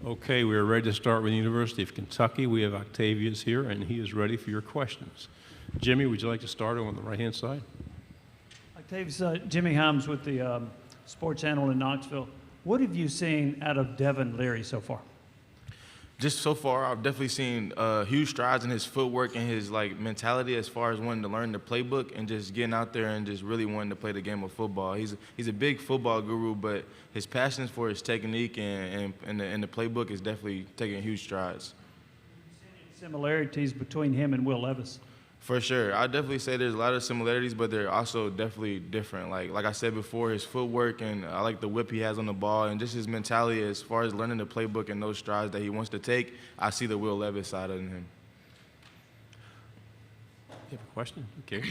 Okay, we are ready to start with the University of Kentucky. We have Octavius here, and he is ready for your questions. Jimmy, would you like to start on the right-hand side? Octavius, Jimmy Himes with the Sports Channel in Knoxville. What have you seen out of Devin Leary so far? Just so far, I've definitely seen huge strides in his footwork and his mentality as far as wanting to learn the playbook and just getting out there and just really wanting to play the game of football. He's a big football guru, but his passion for his technique and the playbook is definitely taking huge strides. Similarities between him and Will Levis? For sure. I definitely say there's a lot of similarities, but they're also definitely different. Like I said before, his footwork and I like the whip he has on the ball and just his mentality as far as learning the playbook and those strides that he wants to take, I see the Will Levis side of him. You have a question? Okay.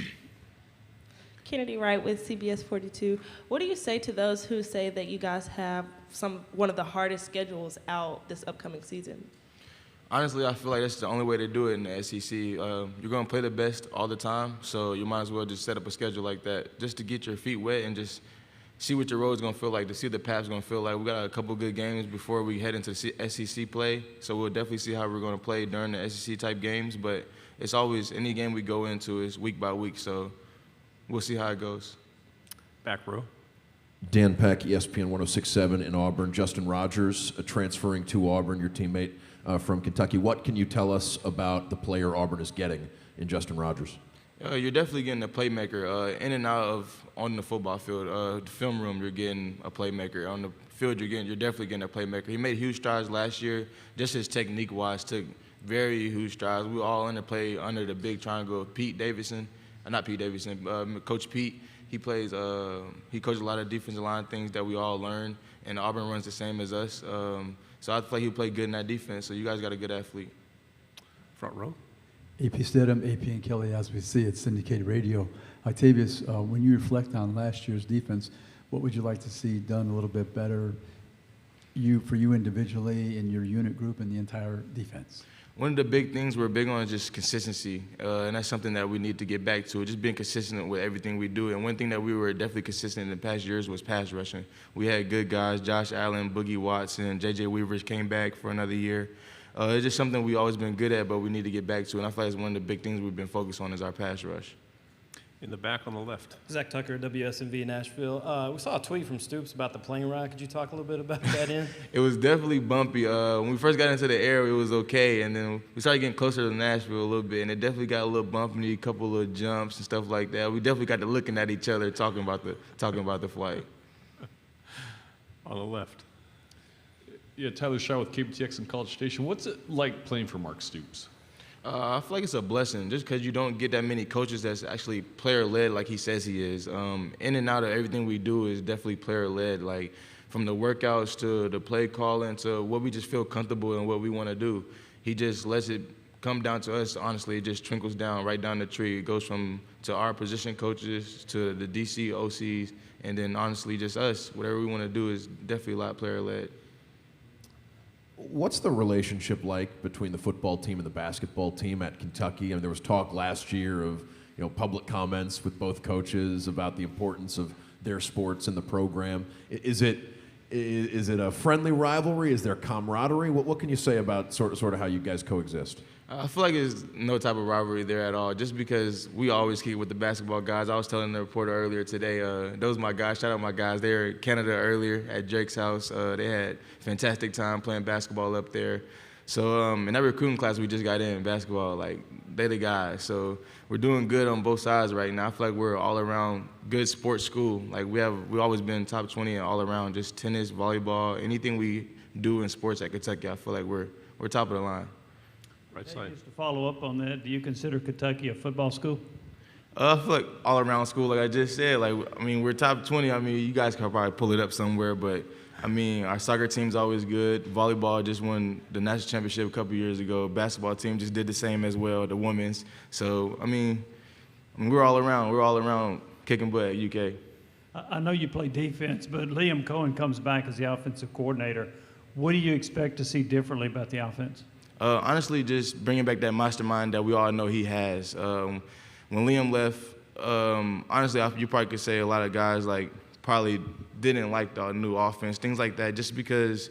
Kennedy Wright with CBS 42. What do you say to those who say that you guys have one of the hardest schedules out this upcoming season? Honestly, I feel like that's the only way to do it in the SEC. You're going to play the best all the time, so you might as well just set up a schedule like that just to get your feet wet and just see what your road's going to feel like, to see what the path's going to feel like. We got a couple good games before we head into the SEC play, so we'll definitely see how we're going to play during the SEC-type games, but it's always, any game we go into is week by week, so we'll see how it goes. Back row. Dan Peck, ESPN 106.7 in Auburn. Justin Rogers, transferring to Auburn, your teammate from Kentucky. What can you tell us about the player Auburn is getting in Justin Rogers? You're definitely getting a playmaker. In and out of on the football field, the film room, you're getting a playmaker. On the field, you're definitely getting a playmaker. He made huge strides last year. Just his technique-wise, took very huge strides. We were all in the play under the big triangle of Coach Pete. He plays. He coaches a lot of defensive line things that we all learn, and Auburn runs the same as us. So I feel like he'll play good in that defense. So you guys got a good athlete. Front row. AP Stidham, AP and Kelly, as we see it, syndicated radio. Octavius, when you reflect on last year's defense, what would you like to see done a little bit better, for you individually, in your unit group, and the entire defense? One of the big things we're big on is just consistency, and that's something that we need to get back to, just being consistent with everything we do. And one thing that we were definitely consistent in the past years was pass rushing. We had good guys, Josh Allen, Boogie Watson, J.J. Weaver came back for another year. It's just something we've always been good at, but we need to get back to, and I feel like it's one of the big things we've been focused on is our pass rush. In the back on the left. Zach Tucker, WSMV Nashville. We saw a tweet from Stoops about the plane ride. Could you talk a little bit about that? It was definitely bumpy. When we first got into the air, it was okay, and then we started getting closer to Nashville a little bit, and it definitely got a little bumpy, a couple of jumps and stuff like that. We definitely got to looking at each other, talking about the flight. On the left. Yeah, Tyler Shaw with KBTX and College Station. What's it like playing for Mark Stoops? I feel like it's a blessing just because you don't get that many coaches that's actually player-led like he says he is. In and out of everything we do is definitely player-led, like from the workouts to the play calling to what we just feel comfortable in what we want to do. He just lets it come down to us. Honestly, it just trickles down right down the tree. It goes to our position coaches to the DC, OCs, and then honestly just us. Whatever we want to do is definitely a lot player-led. What's the relationship like between the football team and the basketball team at Kentucky? I mean, there was talk last year of public comments with both coaches about the importance of their sports in the program. Is it a friendly rivalry? Is there camaraderie? What can you say about sort of how you guys coexist? I feel like there's no type of rivalry there at all, just because we always keep with the basketball guys. I was telling the reporter earlier today, those my guys, shout out my guys. They were in Canada earlier at Drake's house. They had a fantastic time playing basketball up there. So in that recruiting class we just got in basketball, like they the guys. So we're doing good on both sides right now. I feel like we're all around good sports school. Like we've always been top 20 all around, just tennis, volleyball, anything we do in sports at Kentucky. I feel like we're top of the line. Right side. Just to follow up on that, do you consider Kentucky a football school? I feel like all around school, like I just said. We're top 20. You guys can probably pull it up somewhere, but our soccer team's always good. Volleyball just won the national championship a couple years ago. Basketball team just did the same as well, the women's. So we're all around. We're all around kicking butt at UK. I know you play defense, but Liam Cohen comes back as the offensive coordinator. What do you expect to see differently about the offense? Honestly, just bringing back that mastermind that we all know he has. When Liam left, honestly, you probably could say a lot of guys probably didn't like the new offense, things like that, just because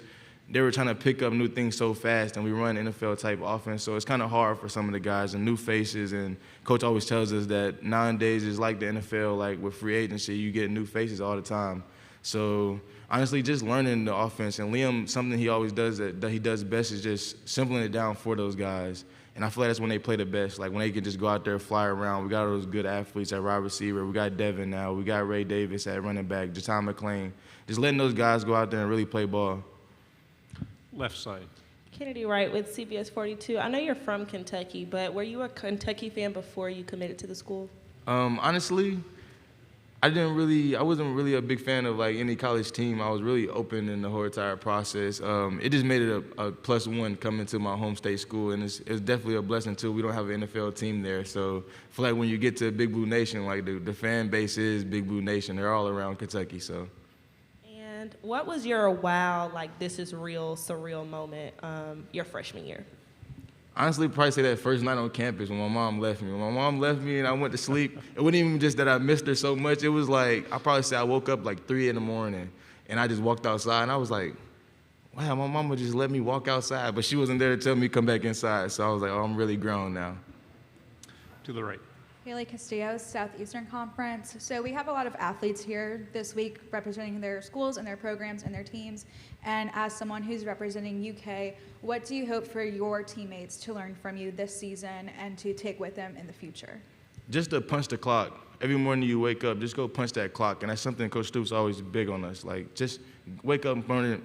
they were trying to pick up new things so fast, and we run NFL-type offense, so it's kind of hard for some of the guys and new faces. And Coach always tells us that nowadays is like the NFL, like with free agency, you get new faces all the time. So honestly, just learning the offense. And Liam, something he always does that he does best is just simpling it down for those guys. And I feel like that's when they play the best, like when they can just go out there, fly around. We got all those good athletes at wide receiver. We got Devin now. We got Ray Davis at running back, Jaton McClain. Just letting those guys go out there and really play ball. Left side. Kennedy Wright with CBS 42. I know you're from Kentucky, but were you a Kentucky fan before you committed to the school? Honestly, I wasn't really a big fan of like any college team. I was really open in the whole entire process. It just made it a +1 coming to my home state school, and it's definitely a blessing too. We don't have an NFL team there, so I feel like when you get to Big Blue Nation, like the fan base is Big Blue Nation. They're all around Kentucky, so. And what was your wow, like this is real, surreal moment your freshman year? Honestly, probably say that first night on campus when my mom left me. When my mom left me and I went to sleep, it wasn't even just that I missed her so much. It was like, I probably say I woke up like 3 in the morning and I just walked outside and I was like, wow, my mama just let me walk outside, but she wasn't there to tell me to come back inside. So I was like, oh, I'm really grown now. To the right. Haley Castillo, Southeastern Conference. So we have a lot of athletes here this week representing their schools and their programs and their teams. And as someone who's representing UK, what do you hope for your teammates to learn from you this season and to take with them in the future? Just to punch the clock. Every morning you wake up, just go punch that clock. And that's something Coach Stoops always big on us. Like, just wake up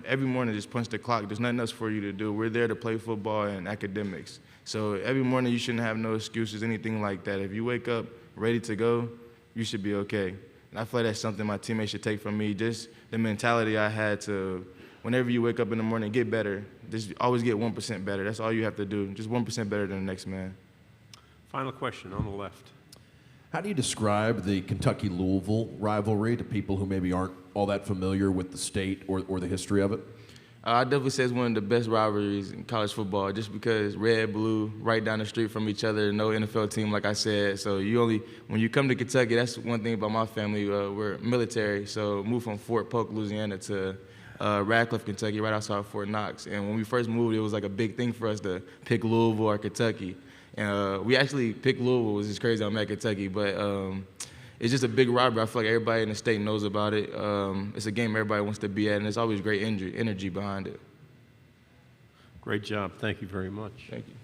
every morning, just punch the clock. There's nothing else for you to do. We're there to play football and academics. So every morning you shouldn't have no excuses, anything like that. If you wake up ready to go, you should be okay. And I feel like that's something my teammates should take from me, just the mentality I had to, whenever you wake up in the morning, get better. Just always get 1% better. That's all you have to do, just 1% better than the next man. Final question on the left. How do you describe the Kentucky-Louisville rivalry to people who maybe aren't all that familiar with the state or the history of it? I definitely say it's one of the best rivalries in college football, just because red, blue, right down the street from each other, no NFL team, like I said. So when you come to Kentucky, that's one thing about my family. We're military, so moved from Fort Polk, Louisiana to Radcliffe, Kentucky, right outside Fort Knox. And when we first moved, it was like a big thing for us to pick Louisville or Kentucky. And we actually picked Louisville, which is crazy. I'm at Kentucky, but it's just a big rivalry. I feel like everybody in the state knows about it. It's a game everybody wants to be at, and there's always great energy behind it. Great job. Thank you very much. Thank you.